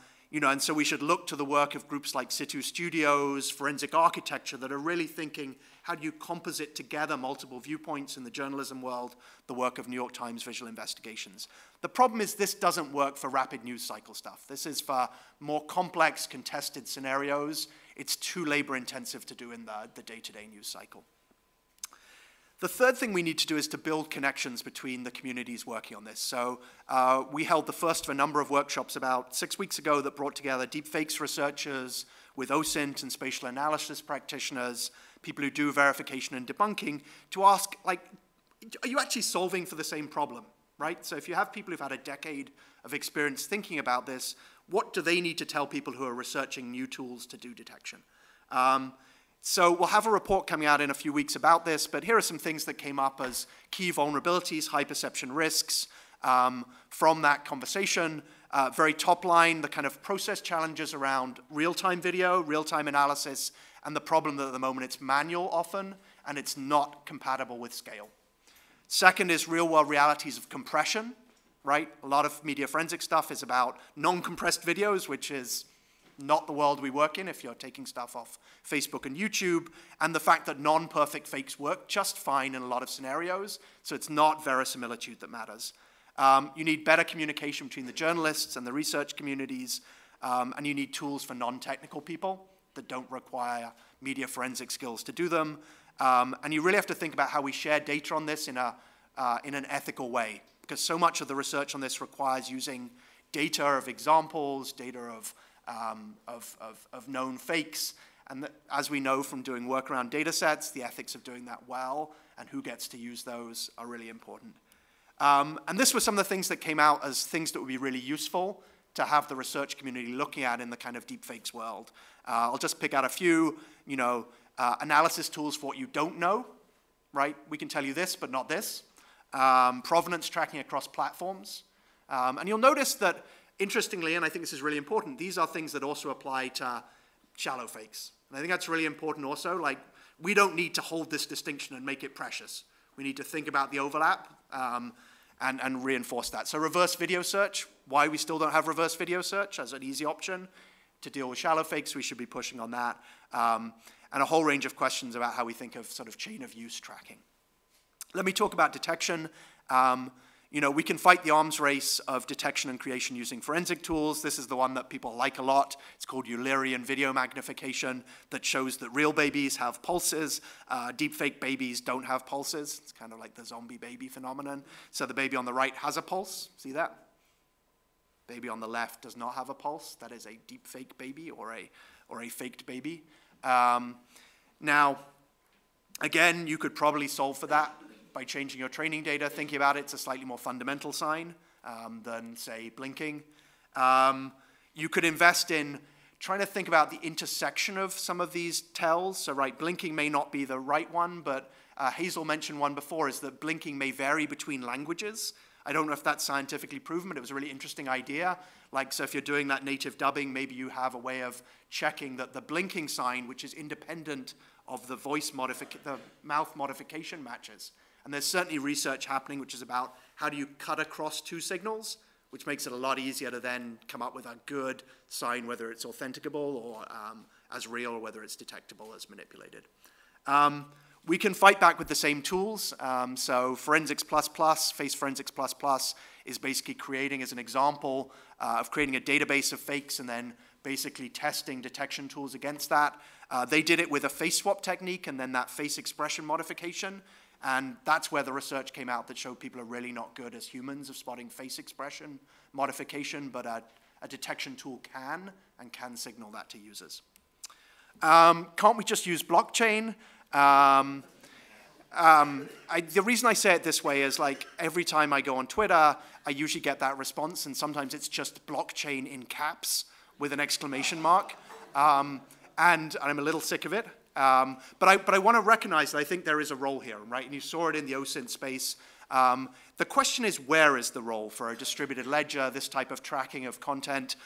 so we should look to the work of groups like Situ Studios, Forensic Architecture, that are really thinking, how do you composite together multiple viewpoints in the journalism world, the work of New York Times Visual Investigations. The problem is this doesn't work for rapid news cycle stuff. This is for more complex, contested scenarios. It's too labor-intensive to do in the day-to-day news cycle. The third thing we need to do is to build connections between the communities working on this. So we held the first of a number of workshops about 6 weeks ago that brought together deepfakes researchers with OSINT and spatial analysis practitioners, people who do verification and debunking, to ask, like, are you actually solving for the same problem, right? So if you have people who've had a decade of experience thinking about this, what do they need to tell people who are researching new tools to do detection? So we'll have a report coming out in a few weeks about this, but here are some things that came up as key vulnerabilities, high perception risks from that conversation. Very top line, the kind of process challenges around real-time video, real-time analysis, and the problem that at the moment it's manual often, and it's not compatible with scale. Second is real-world realities of compression. right? A lot of media forensic stuff is about non-compressed videos, which is not the world we work in if you're taking stuff off Facebook and YouTube, and the fact that non-perfect fakes work just fine in a lot of scenarios, so it's not verisimilitude that matters. You need better communication between the journalists and the research communities, and you need tools for non-technical people that don't require media forensic skills to do them. And you really have to think about how we share data on this in an ethical way, because so much of the research on this requires using data of examples, data of known fakes, and as we know from doing work around data sets, the ethics of doing that well and who gets to use those are really important. And this was some of the things that came out as things that would be really useful to have the research community looking at in the kind of deepfakes world. I'll just pick out a few, analysis tools for what you don't know, right? We can tell you this, but not this. Provenance tracking across platforms. And you'll notice that, interestingly, and I think this is really important, these are things that also apply to shallow fakes. And I think that's really important also. Like, we don't need to hold this distinction and make it precious. We need to think about the overlap and reinforce that. So reverse video search, why we still don't have reverse video search as an easy option to deal with shallow fakes, we should be pushing on that. And a whole range of questions about how we think of sort of chain of use tracking. Let me talk about detection. We can fight the arms race of detection and creation using forensic tools. This is the one that people like a lot. It's called Eulerian video magnification that shows that real babies have pulses. Deepfake babies don't have pulses. It's kind of like the zombie baby phenomenon. So the baby on the right has a pulse. See that? Baby on the left does not have a pulse. That is a deepfake baby or a faked baby. Now, again, you could probably solve for that by changing your training data. Thinking about it, it's a slightly more fundamental sign than, say, blinking. You could invest in trying to think about the intersection of some of these tells. So, right, blinking may not be the right one, but Hazel mentioned one before, is that blinking may vary between languages. I don't know if that's scientifically proven, but it was a really interesting idea. Like, so if you're doing that native dubbing, maybe you have a way of checking that the blinking sign, which is independent of the the mouth modification, matches. And there's certainly research happening which is about how do you cut across two signals, which makes it a lot easier to then come up with a good sign, whether it's authenticable or as real, or whether it's detectable as manipulated. We can fight back with the same tools. So Forensics++, Face Forensics++ is basically creating, as an example, of creating a database of fakes and then basically testing detection tools against that. They did it with a face swap technique and then that face expression modification. And that's where the research came out that showed people are really not good as humans of spotting face expression modification, but a detection tool can signal that to users. Can't we just use blockchain? The reason I say it this way is, like, every time I go on Twitter, I usually get that response, and sometimes it's just blockchain in caps with an exclamation mark, and I'm a little sick of it. But I want to recognize that I think there is a role here, right? And you saw it in the OSINT space. The question is, where is the role for a distributed ledger, this type of tracking of content?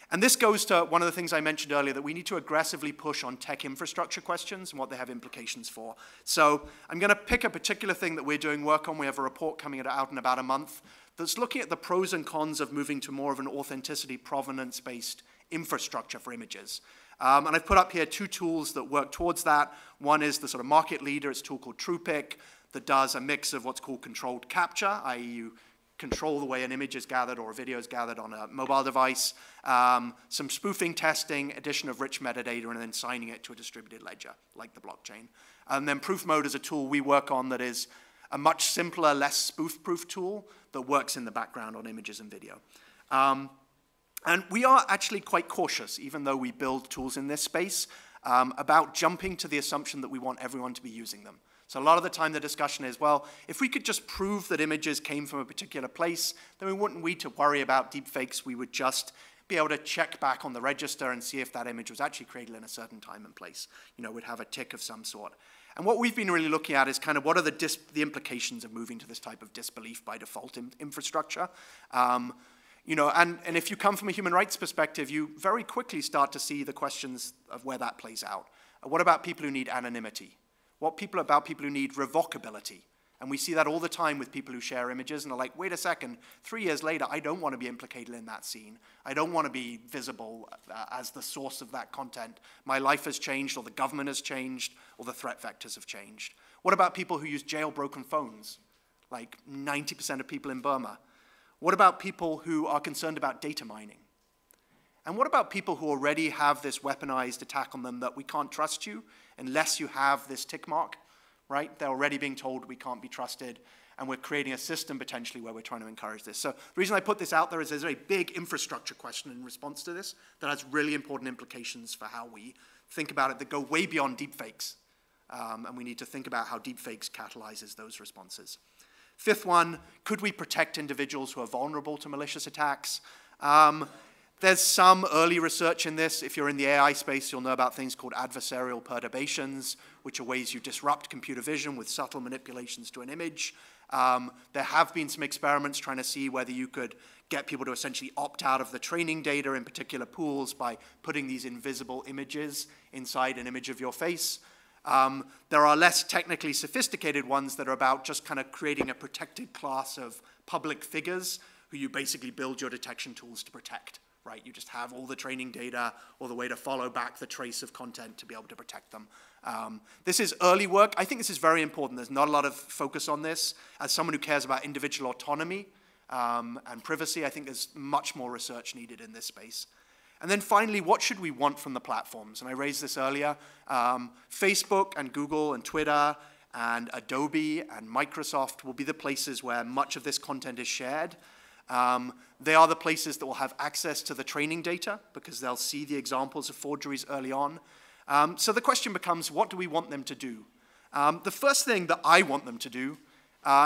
And this goes to one of the things I mentioned earlier, that we need to aggressively push on tech infrastructure questions and what they have implications for. So I'm going to pick a particular thing that we're doing work on. We have a report coming out in about a month that's looking at the pros and cons of moving to more of an authenticity provenance-based infrastructure for images. And I've put up here two tools that work towards that. One is the sort of market leader. It's a tool called TruePic that does a mix of what's called controlled capture, i.e. you control the way an image is gathered or a video is gathered on a mobile device, some spoofing testing, addition of rich metadata, and then signing it to a distributed ledger, like the blockchain. And then Proof Mode is a tool we work on that is a much simpler, less spoof-proof tool that works in the background on images and video. And we are actually quite cautious, even though we build tools in this space, about jumping to the assumption that we want everyone to be using them. So a lot of the time the discussion is, well, if we could just prove that images came from a particular place, then we wouldn't need to worry about deepfakes. We would just be able to check back on the register and see if that image was actually created in a certain time and place. We'd have a tick of some sort. And what we've been really looking at is kind of what are the implications of moving to this type of disbelief by default infrastructure. And if you come from a human rights perspective, you very quickly start to see the questions of where that plays out. What about people who need anonymity? What about people who need revocability? And we see that all the time with people who share images and are like, wait a second, 3 years later, I don't want to be implicated in that scene. I don't want to be visible as the source of that content. My life has changed, or the government has changed, or the threat vectors have changed. What about people who use jailbroken phones? Like 90% of people in Burma. What about people who are concerned about data mining? And what about people who already have this weaponized attack on them that we can't trust you unless you have this tick mark, right? They're already being told we can't be trusted, and we're creating a system potentially where we're trying to encourage this. So the reason I put this out there is there's a big infrastructure question in response to this that has really important implications for how we think about it that go way beyond deepfakes. And we need to think about how deepfakes catalyzes those responses. Fifth one, could we protect individuals who are vulnerable to malicious attacks? There's some early research in this. If you're in the AI space, you'll know about things called adversarial perturbations, which are ways you disrupt computer vision with subtle manipulations to an image. There have been some experiments trying to see whether you could get people to essentially opt out of the training data in particular pools by putting these invisible images inside an image of your face. There are less technically sophisticated ones that are about just kind of creating a protected class of public figures who you basically build your detection tools to protect, right? You just have all the training data or the way to follow back the trace of content to be able to protect them. This is early work. I think this is very important. There's not a lot of focus on this. As someone who cares about individual autonomy and privacy, I think there's much more research needed in this space. And then finally, what should we want from the platforms? And I raised this earlier. Facebook and Google and Twitter and Adobe and Microsoft will be the places where much of this content is shared. They are the places that will have access to the training data because they'll see the examples of forgeries early on. So the question becomes, what do we want them to do? The first thing that I want them to do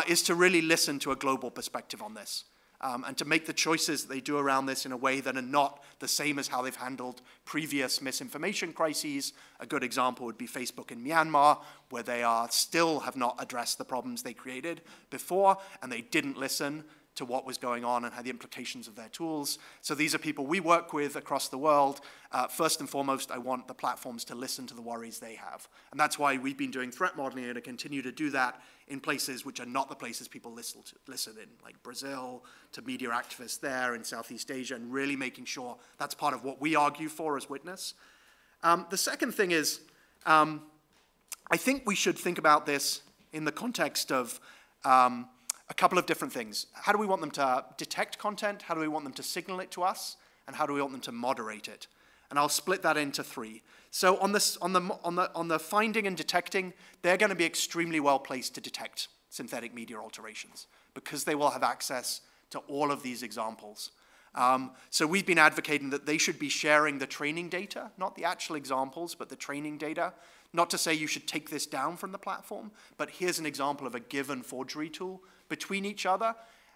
is to really listen to a global perspective on this. And to make the choices that they do around this in a way that are not the same as how they've handled previous misinformation crises. A good example would be Facebook in Myanmar, where they still have not addressed the problems they created before, and they didn't listen to what was going on and had the implications of their tools. So these are people we work with across the world. First and foremost, I want the platforms to listen to the worries they have. And that's why we've been doing threat modeling and to continue to do that in places which are not the places people listen in, like Brazil, to media activists there in Southeast Asia, and really making sure that's part of what we argue for as witness. The second thing is, I think we should think about this in the context of a couple of different things. How do we want them to detect content? How do we want them to signal it to us? And how do we want them to moderate it? And I'll split that into three. So on the finding and detecting, they're going to be extremely well placed to detect synthetic media alterations because they will have access to all of these examples. So we've been advocating that they should be sharing the training data, not the actual examples, but the training data. Not to say you should take this down from the platform, but here's an example of a given forgery tool between each other,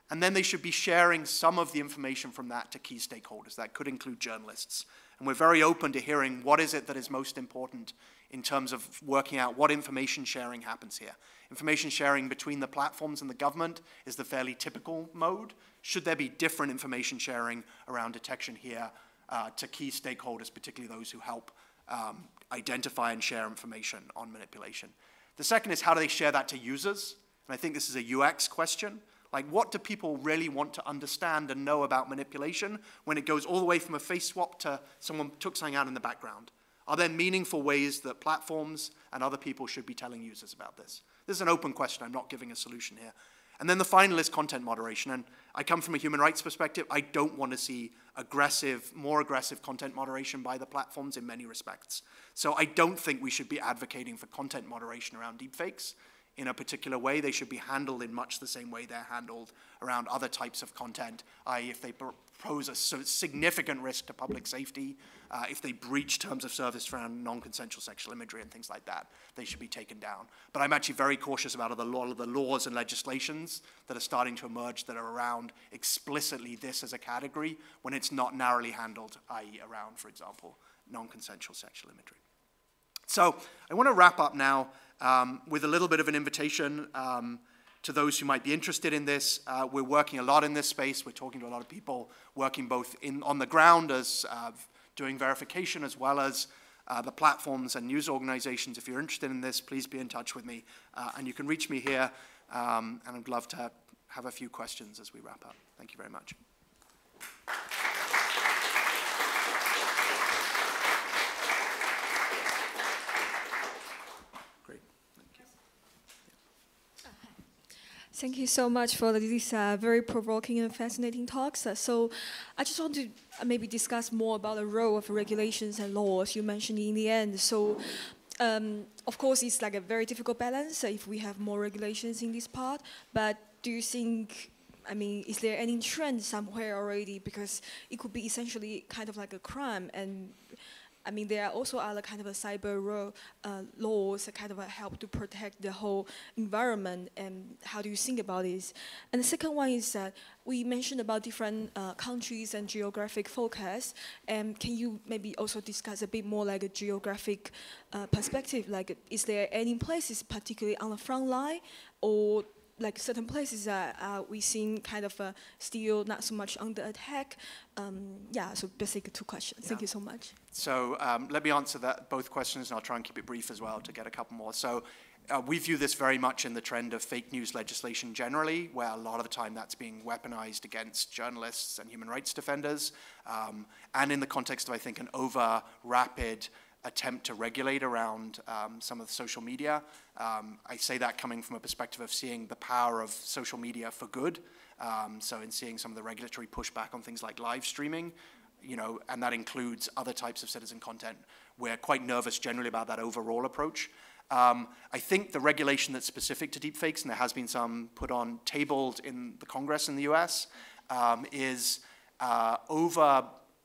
and then they should be sharing some of the information from that to key stakeholders. That could include journalists. And we're very open to hearing what is it that is most important in terms of working out what information sharing happens here. Information sharing between the platforms and the government is the fairly typical mode. Should there be different information sharing around detection here to key stakeholders, particularly those who help identify and share information on manipulation? The second is, how do they share that to users? And I think this is a UX question. Like, what do people really want to understand and know about manipulation when it goes all the way from a face swap to someone took something out in the background? Are there meaningful ways that platforms and other people should be telling users about this? This is an open question. I'm not giving a solution here. And then the final is content moderation. And I come from a human rights perspective. I don't want to see more aggressive content moderation by the platforms in many respects. So I don't think we should be advocating for content moderation around deepfakes in a particular way. They should be handled in much the same way they're handled around other types of content, i.e. if they pose a significant risk to public safety, if they breach terms of service around non-consensual sexual imagery and things like that, they should be taken down. But I'm actually very cautious about a lot of the laws and legislations that are starting to emerge that are around explicitly this as a category when it's not narrowly handled, i.e. around, for example, non-consensual sexual imagery. So I want to wrap up now with a little bit of an invitation to those who might be interested in this. We're working a lot in this space. We're talking to a lot of people working both on the ground as doing verification as well as the platforms and news organizations. If you're interested in this, please be in touch with me. And you can reach me here. and I'd love to have a few questions as we wrap up. Thank you very much. Great, thank you. Thank you so much for these very provoking and fascinating talks. So I just want to maybe discuss more about the role of regulations and laws you mentioned in the end. So of course, it's like a very difficult balance if we have more regulations in this part, but do you think, I mean, is there any trend somewhere already? Because it could be essentially kind of like a crime, and I mean, there are also other kind of cyber laws that kind of help to protect the whole environment, and how do you think about this? And the second one is that we mentioned about different countries and geographic focus, and can you maybe also discuss a bit more like a geographic perspective? Like, is there any places particularly on the front line, or like certain places that we seeing kind of still not so much under attack? Yeah, so basically 2 questions. Yeah. Thank you so much. So let me answer both questions, and I'll try and keep it brief as well to get a couple more. So we view this very much in the trend of fake news legislation generally, where a lot of the time that's being weaponized against journalists and human rights defenders, and in the context of, I think, an over-rapid attempt to regulate around some of the social media. I say that coming from a perspective of seeing the power of social media for good. So in seeing some of the regulatory pushback on things like live streaming, you know, and that includes other types of citizen content. We're quite nervous generally about that overall approach. I think the regulation that's specific to deepfakes, and there has been some tabled in the Congress in the US, is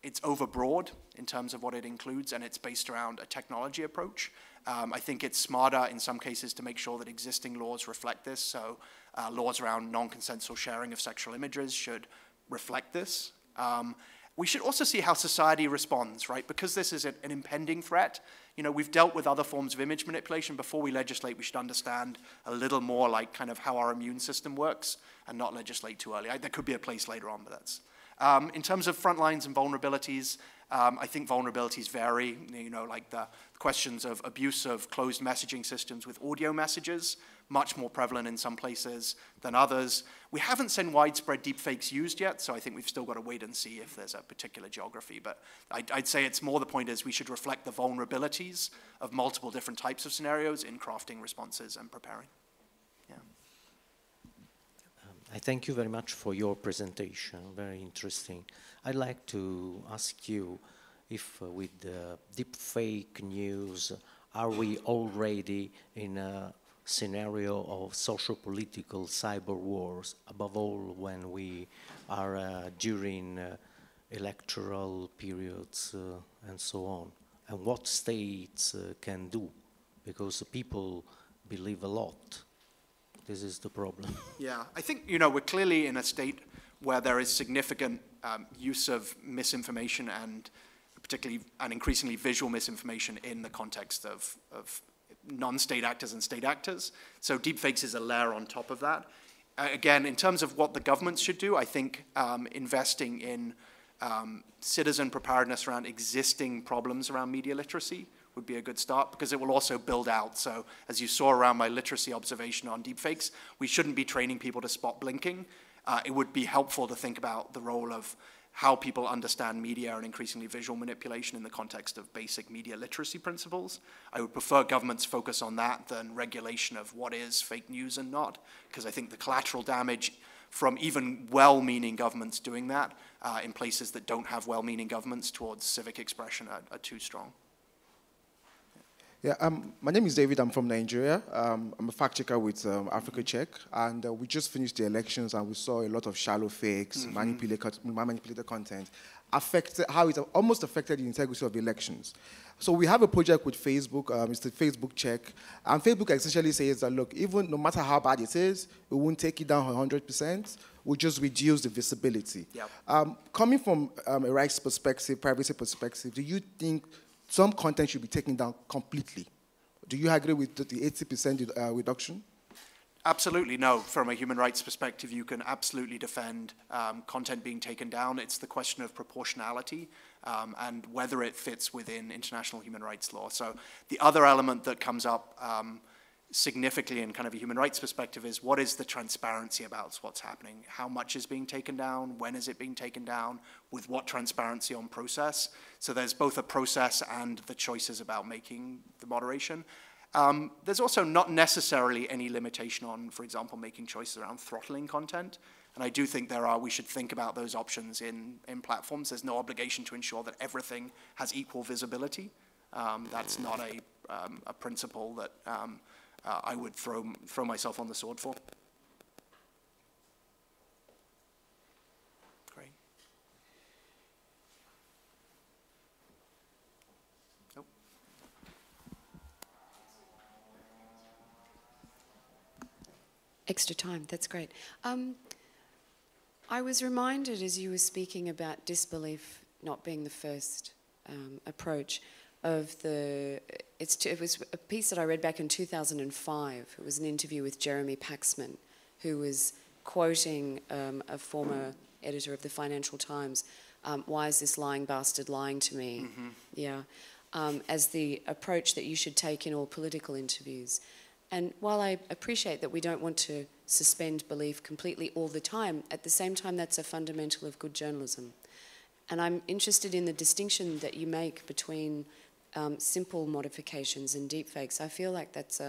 it's overbroad in terms of what it includes, and it's based around a technology approach. I think it's smarter in some cases to make sure that existing laws reflect this. So laws around non-consensual sharing of sexual images should reflect this. We should also see how society responds, right? Because this is an impending threat. You know, we've dealt with other forms of image manipulation. Before we legislate, we should understand a little more like kind of how our immune system works and not legislate too early. There could be a place later on, but that's... in terms of front lines and vulnerabilities, I think vulnerabilities vary. You know, like the questions of abuse of closed messaging systems with audio messages, much more prevalent in some places than others. We haven't seen widespread deepfakes used yet, so I think we've still got to wait and see if there's a particular geography. But I'd say it's more the point is we should reflect the vulnerabilities of multiple different types of scenarios in crafting responses and preparing. Yeah. I thank you very much for your presentation, very interesting. I'd like to ask you if with the deepfake news, are we already in a scenario of social-political cyber wars, above all when we are during electoral periods and so on? And what states can do? Because people believe a lot. This is the problem. Yeah, I think, you know, we're clearly in a state where there is significant use of misinformation and particularly and increasingly visual misinformation in the context of non-state actors and state actors. So deepfakes is a layer on top of that. Again, in terms of what the governments should do, I think investing in citizen preparedness around existing problems around media literacy would be a good start, because it will also build out. So as you saw around my literacy observation on deepfakes, we shouldn't be training people to spot blinking. It would be helpful to think about the role of how people understand media and increasingly visual manipulation in the context of basic media literacy principles. I would prefer governments focus on that than regulation of what is fake news and not, because I think the collateral damage from even well-meaning governments doing that in places that don't have well-meaning governments towards civic expression are too strong. Yeah, my name is David. I'm from Nigeria. I'm a fact checker with Africa Check, and we just finished the elections, and we saw a lot of shallow fakes, manipulated content, how it almost affected the integrity of the elections. So we have a project with Facebook. It's the Facebook Check, and Facebook essentially says that, look, even no matter how bad it is, we won't take it down 100%. We'll just reduce the visibility. Yep. Coming from a rights perspective, privacy perspective, do you think some content should be taken down completely? Do you agree with the 80% reduction? Absolutely no. From a human rights perspective, you can absolutely defend content being taken down. It's the question of proportionality and whether it fits within international human rights law. So the other element that comes up significantly in kind of a human rights perspective is what is the transparency about what's happening? How much is being taken down? When is it being taken down? With what transparency on process? So there's both a process and the choices about making the moderation. There's also not necessarily any limitation on, for example, making choices around throttling content. And I do think we should think about those options in platforms. There's no obligation to ensure that everything has equal visibility. That's not a principle that I would throw myself on the sword for. Great. Oh. Extra time, that's great. I was reminded as you were speaking about disbelief not being the first approach of it was a piece that I read back in 2005. It was an interview with Jeremy Paxman, who was quoting a former editor of the Financial Times, why is this lying bastard lying to me? Mm-hmm. Yeah, as the approach that you should take in all political interviews. And while I appreciate that we don't want to suspend belief completely all the time, at the same time that's a fundamental of good journalism. And I'm interested in the distinction that you make between simple modifications and deepfakes. I feel like that's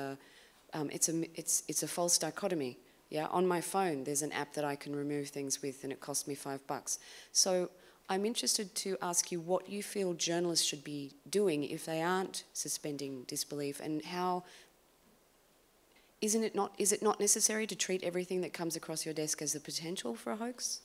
it's a false dichotomy. Yeah, on my phone there's an app that I can remove things with, and it costs me $5. So I'm interested to ask you what you feel journalists should be doing if they aren't suspending disbelief, and how is it not necessary to treat everything that comes across your desk as a potential for a hoax?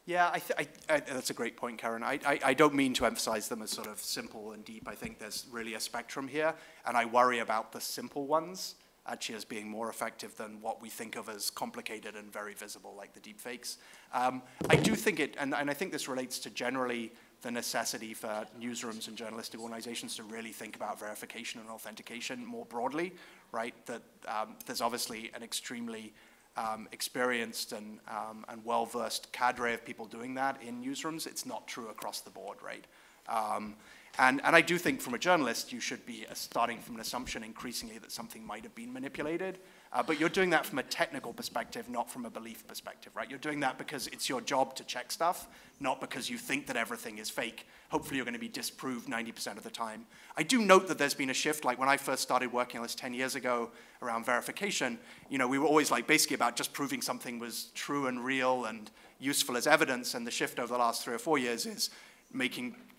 Yeah, that's a great point, Karen. I don't mean to emphasize them as sort of simple and deep. I think there's really a spectrum here, and I worry about the simple ones actually as being more effective than what we think of as complicated and very visible, like the deepfakes. I do think and I think this relates to generally the necessity for newsrooms and journalistic organizations to really think about verification and authentication more broadly, right? That there's obviously an extremely experienced and well-versed cadre of people doing that in newsrooms. It's not true across the board, right? And I do think from a journalist, you should be starting from an assumption increasingly that something might have been manipulated. But you're doing that from a technical perspective, not from a belief perspective, right? You're doing that because it's your job to check stuff, not because you think that everything is fake. Hopefully you're going to be disproved 90% of the time. I do note that there's been a shift, like when I first started working on this 10 years ago around verification, you know, we were always like basically about just proving something was true and real and useful as evidence, and the shift over the last 3 or 4 years is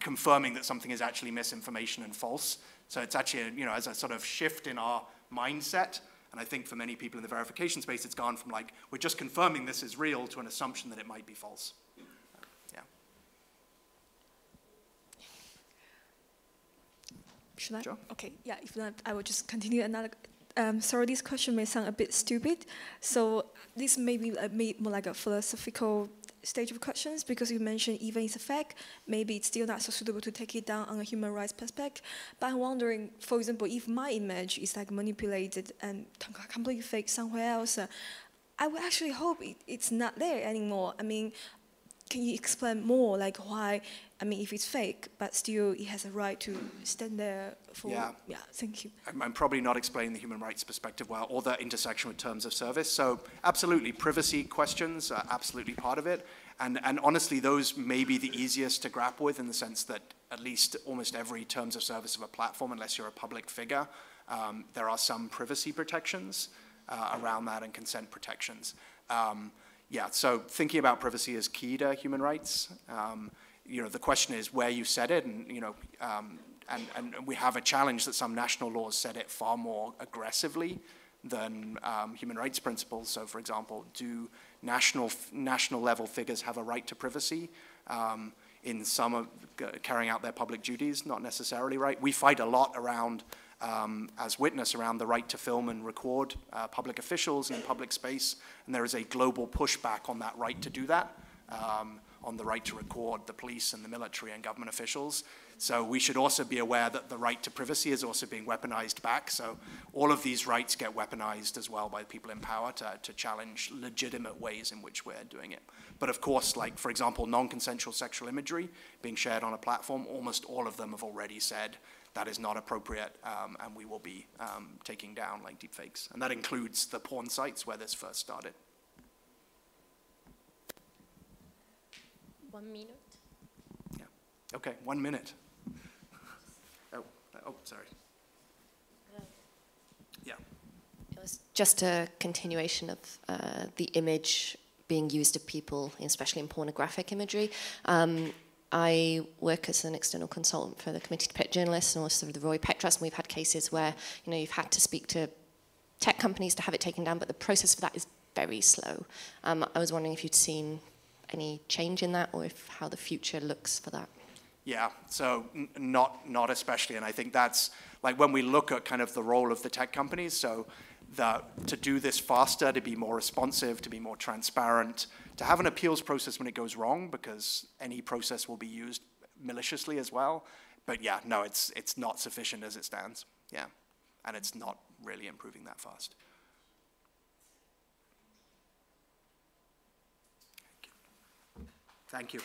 confirming that something is actually misinformation and false. So it's actually, you know, as a sort of shift in our mindset. And I think for many people in the verification space, it's gone from like, we're just confirming this is real to an assumption that it might be false. Yeah. Should I? Sure. Okay, yeah, if not, I will just continue another. Sorry, this question may sound a bit stupid. So this may be more like a philosophical stage of questions, because you mentioned even it's a fake, maybe it's still not so suitable to take it down on a human rights perspective. But I'm wondering, for example, if my image is like manipulated and completely fake somewhere else, I would actually hope it's not there anymore. I mean, can you explain more, like why, I mean, if it's fake, but still it has a right to stand there for, yeah, thank you. I'm probably not explaining the human rights perspective well, or the intersection with terms of service. So absolutely, privacy questions are absolutely part of it. And honestly, those may be the easiest to grapple with in the sense that at least almost every terms of service of a platform, unless you're a public figure, there are some privacy protections around that and consent protections. Yeah, so thinking about privacy is key to human rights. You know, the question is where you set it, and you know, and we have a challenge that some national laws set it far more aggressively than human rights principles. So, for example, do national level figures have a right to privacy in some of carrying out their public duties? Not necessarily, right? We fight a lot around, as witness, around the right to film and record public officials in public space, and there is a global pushback on that right to do that, on the right to record the police and the military and government officials. So we should also be aware that the right to privacy is also being weaponized back. So all of these rights get weaponized as well by people in power to challenge legitimate ways in which we're doing it. But of course, like, for example, non-consensual sexual imagery being shared on a platform, almost all of them have already said that is not appropriate, and we will be taking down like deepfakes. And that includes the porn sites where this first started. 1 minute. Yeah. Okay, 1 minute. Oh, sorry. Yeah. It was just a continuation of the image being used of people, especially in pornographic imagery. I work as an external consultant for the Committee to Protect Journalists and also the Roy Peck Trust, and we've had cases where you've had to speak to tech companies to have it taken down, but the process for that is very slow. I was wondering if you'd seen any change in that, or if how the future looks for that. Yeah, so not especially, and I think that's like when we look at kind of the role of the tech companies, so to do this faster, to be more responsive, to be more transparent, to have an appeals process when it goes wrong, because any process will be used maliciously as well. But yeah, no, it's not sufficient as it stands. Yeah, and it's not really improving that fast. Thank you.